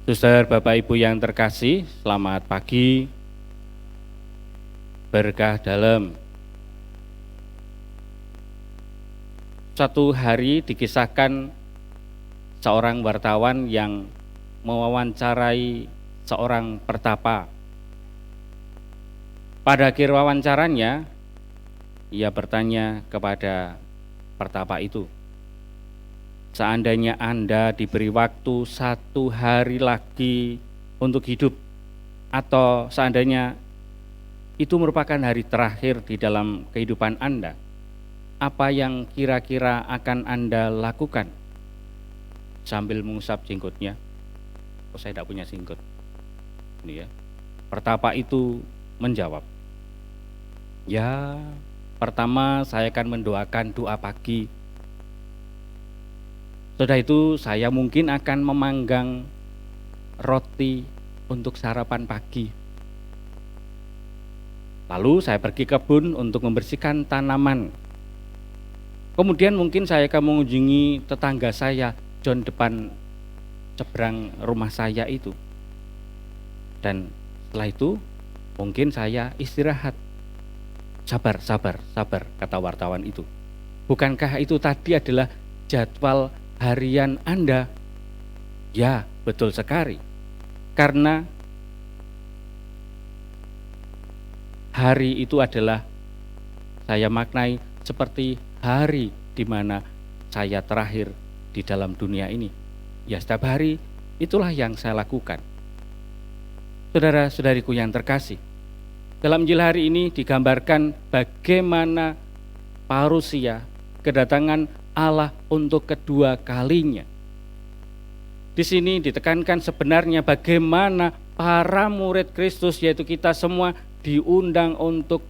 Suster, Bapak Ibu yang terkasih, selamat pagi, berkah dalam. Suatu hari dikisahkan seorang wartawan yang mewawancarai seorang pertapa. Pada akhir wawancaranya, ia bertanya kepada pertapa itu, seandainya Anda diberi waktu 1 hari lagi untuk hidup, atau seandainya itu merupakan hari terakhir di dalam kehidupan Anda, apa yang kira-kira akan Anda lakukan? Sambil mengusap jenggotnya, saya tidak punya jenggot. Ini ya. Pertapa itu menjawab, ya, pertama saya akan mendoakan doa pagi. Setelah itu saya mungkin akan memanggang roti untuk sarapan pagi. Lalu saya pergi ke kebun untuk membersihkan tanaman. Kemudian mungkin saya akan mengunjungi tetangga saya, John, depan seberang rumah saya itu. Dan setelah itu mungkin saya istirahat. Sabar, kata wartawan itu. Bukankah itu tadi adalah jadwal harian Anda? Ya, betul sekali. Karena hari itu adalah saya maknai seperti hari di mana saya terakhir di dalam dunia ini. Ya, setiap hari itulah yang saya lakukan. Saudara-saudariku yang terkasih, dalam Injil hari ini digambarkan bagaimana parusia, kedatangan Allah untuk kedua kalinya. Di sini ditekankan sebenarnya bagaimana para murid Kristus, yaitu kita semua, diundang untuk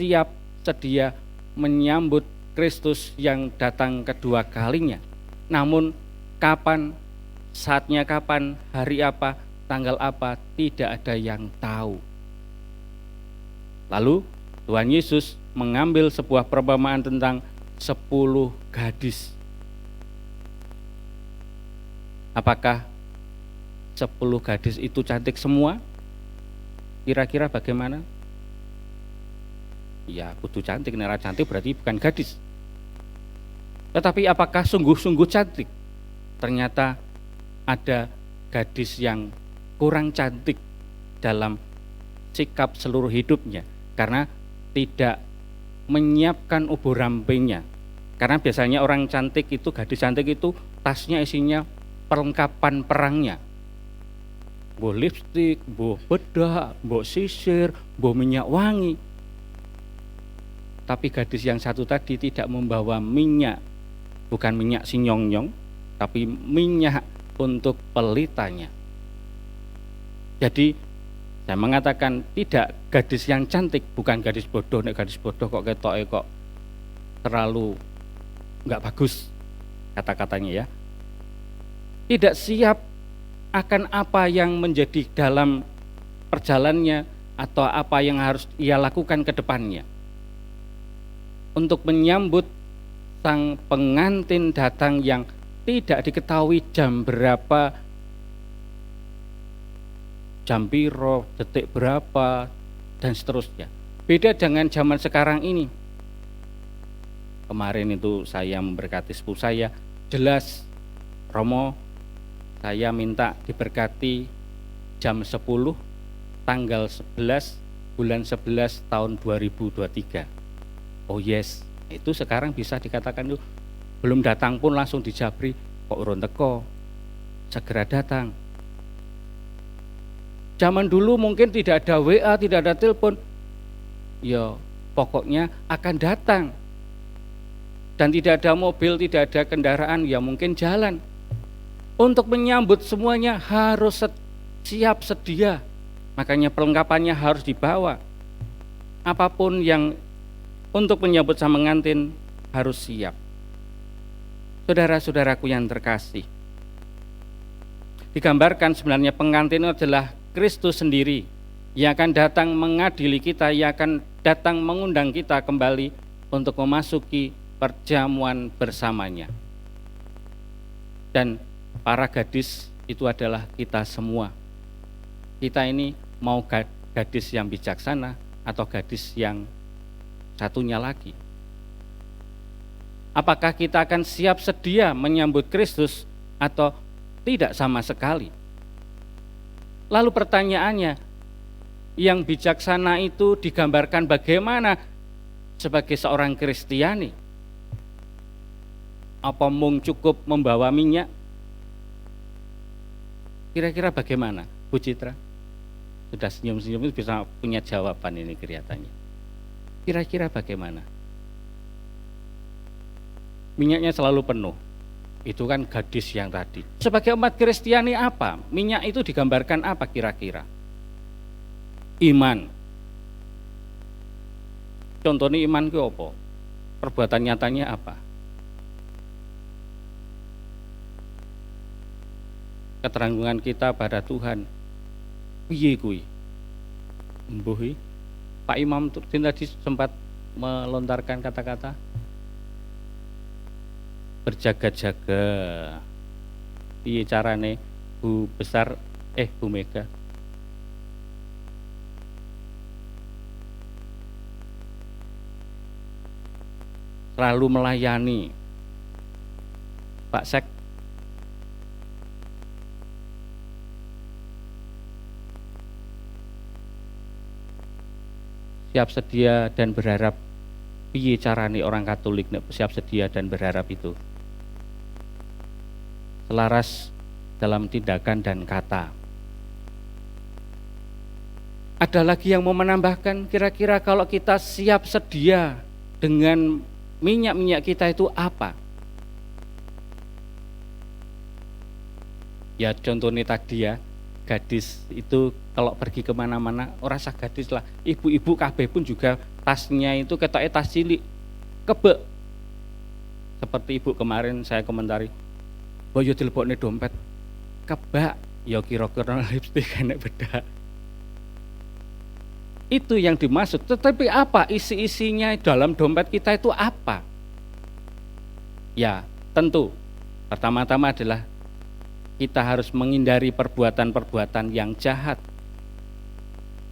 siap sedia menyambut Kristus yang datang kedua kalinya. Namun kapan, saatnya kapan, hari apa, tanggal apa, tidak ada yang tahu. Lalu Tuhan Yesus mengambil sebuah perumpamaan tentang 10 gadis. Apakah 10 gadis itu cantik semua? Kira-kira bagaimana? Ya, kudu cantik, nera cantik berarti bukan gadis. Tetapi apakah sungguh-sungguh cantik? Ternyata ada gadis yang kurang cantik dalam sikap seluruh hidupnya, karena tidak menyiapkan ubur rampingnya. Karena biasanya orang cantik itu, gadis cantik itu tasnya isinya perlengkapan perangnya. Mbok lipstik, mbok bedak, mbok sisir, mbok minyak wangi. Tapi gadis yang satu tadi tidak membawa minyak, bukan minyak sinyong-nyong, tapi minyak untuk pelitanya. Jadi saya mengatakan tidak gadis yang cantik, bukan gadis bodoh. Nek gadis bodoh kok ketoke kok terlalu enggak bagus kata-katanya ya. Tidak siap akan apa yang menjadi dalam perjalanannya atau apa yang harus ia lakukan ke depannya. Untuk menyambut sang pengantin datang yang tidak diketahui jam berapa, jam piro, detik berapa, dan seterusnya. Beda dengan zaman sekarang ini. Kemarin itu saya memberkati sepupu saya, jelas Romo, saya minta diberkati jam 10 tanggal 11 bulan 11 tahun 2023. Oh yes, itu sekarang bisa dikatakan itu belum datang pun langsung dijabri, kok urun teko, segera datang. Zaman dulu mungkin tidak ada WA, tidak ada telepon, ya pokoknya akan datang. Dan tidak ada mobil, tidak ada kendaraan, ya mungkin jalan. Untuk menyambut semuanya harus siap sedia, makanya perlengkapannya harus dibawa. Apapun yang untuk menyambut sang pengantin harus siap. Saudara-saudaraku yang terkasih, digambarkan sebenarnya pengantin adalah Kristus sendiri yang akan datang mengadili kita, yang akan datang mengundang kita kembali untuk memasuki perjamuan bersamanya. Dan para gadis itu adalah kita semua. Kita ini mau gadis yang bijaksana atau gadis yang satunya lagi. Apakah kita akan siap sedia menyambut Kristus atau tidak sama sekali? Lalu pertanyaannya, yang bijaksana itu digambarkan bagaimana sebagai seorang Kristiani? Apa mung cukup membawa minyak? Kira-kira bagaimana, Bu Citra? Sudah senyum-senyum itu bisa punya jawaban ini kelihatannya. Kira-kira bagaimana? Minyaknya selalu penuh. Itu kan gadis yang tadi. Sebagai umat Kristiani apa? Minyak itu digambarkan apa kira-kira? Iman. Contohnya iman itu apa? Perbuatan nyatanya apa? Ketergantungan kita pada Tuhan. Piye kuwi? Mbuh Pak Imam tadi sempat melontarkan kata-kata berjaga-jaga. Piye carane Bu Mega? Selalu melayani. Pak Sek. Siap sedia dan berharap. Piye carane orang Katolik siap sedia dan berharap itu? Selaras dalam tindakan dan kata. Ada lagi yang mau menambahkan, kira-kira kalau kita siap sedia dengan minyak-minyak kita itu apa? Ya contohnya tadi ya, gadis itu kalau pergi kemana-mana, orang sah gadis lah, ibu-ibu kabeh pun juga tasnya itu ketoknya tas cilik, kebek. Seperti ibu kemarin saya komentari, boyo dilebokne dompet, kebak, ya kira-kira lipstik enek bedak. Itu yang dimaksud, tetapi apa isi-isinya dalam dompet kita itu apa? Ya tentu, pertama-tama adalah kita harus menghindari perbuatan-perbuatan yang jahat.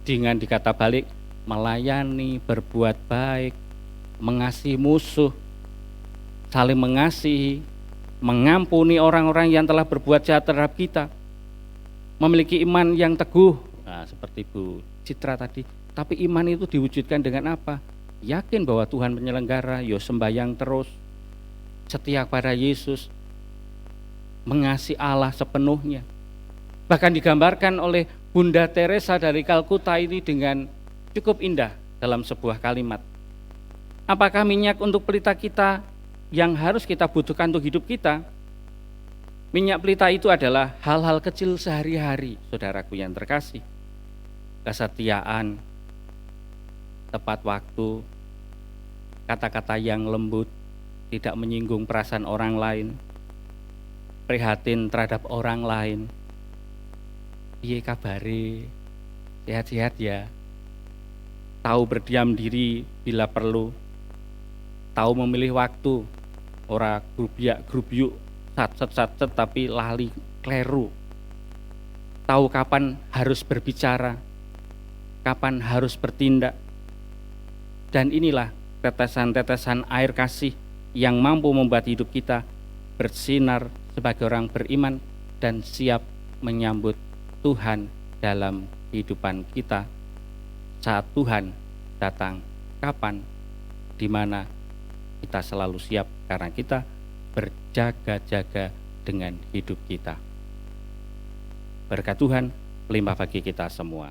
Dengan dikata balik, melayani, berbuat baik, mengasihi musuh, saling mengasihi, mengampuni orang-orang yang telah berbuat jahat terhadap kita, memiliki iman yang teguh. Nah, seperti Bu Citra tadi. Tapi iman itu diwujudkan dengan apa? Yakin bahwa Tuhan penyelenggara, sembahyang terus, setia pada Yesus, mengasihi Allah sepenuhnya. Bahkan digambarkan oleh Bunda Teresa dari Kalkuta ini dengan cukup indah dalam sebuah kalimat. Apakah minyak untuk pelita kita yang harus kita butuhkan untuk hidup kita? Minyak pelita itu adalah hal-hal kecil sehari-hari, saudaraku yang terkasih. Kesetiaan, tepat waktu, kata-kata yang lembut, tidak menyinggung perasaan orang lain, prihatin terhadap orang lain. Piye kabare? Sehat-sehat ya. Tahu berdiam diri bila perlu. Tahu memilih waktu. Ora grubyuk sat-set tapi lali kleru. Tahu kapan harus berbicara, kapan harus bertindak. Dan inilah tetesan-tetesan air kasih yang mampu membuat hidup kita bersinar sebagai orang beriman dan siap menyambut Tuhan dalam kehidupan kita saat Tuhan datang kapan, di mana kita selalu siap karena kita berjaga-jaga dengan hidup kita. Berkat Tuhan melimpah bagi kita semua.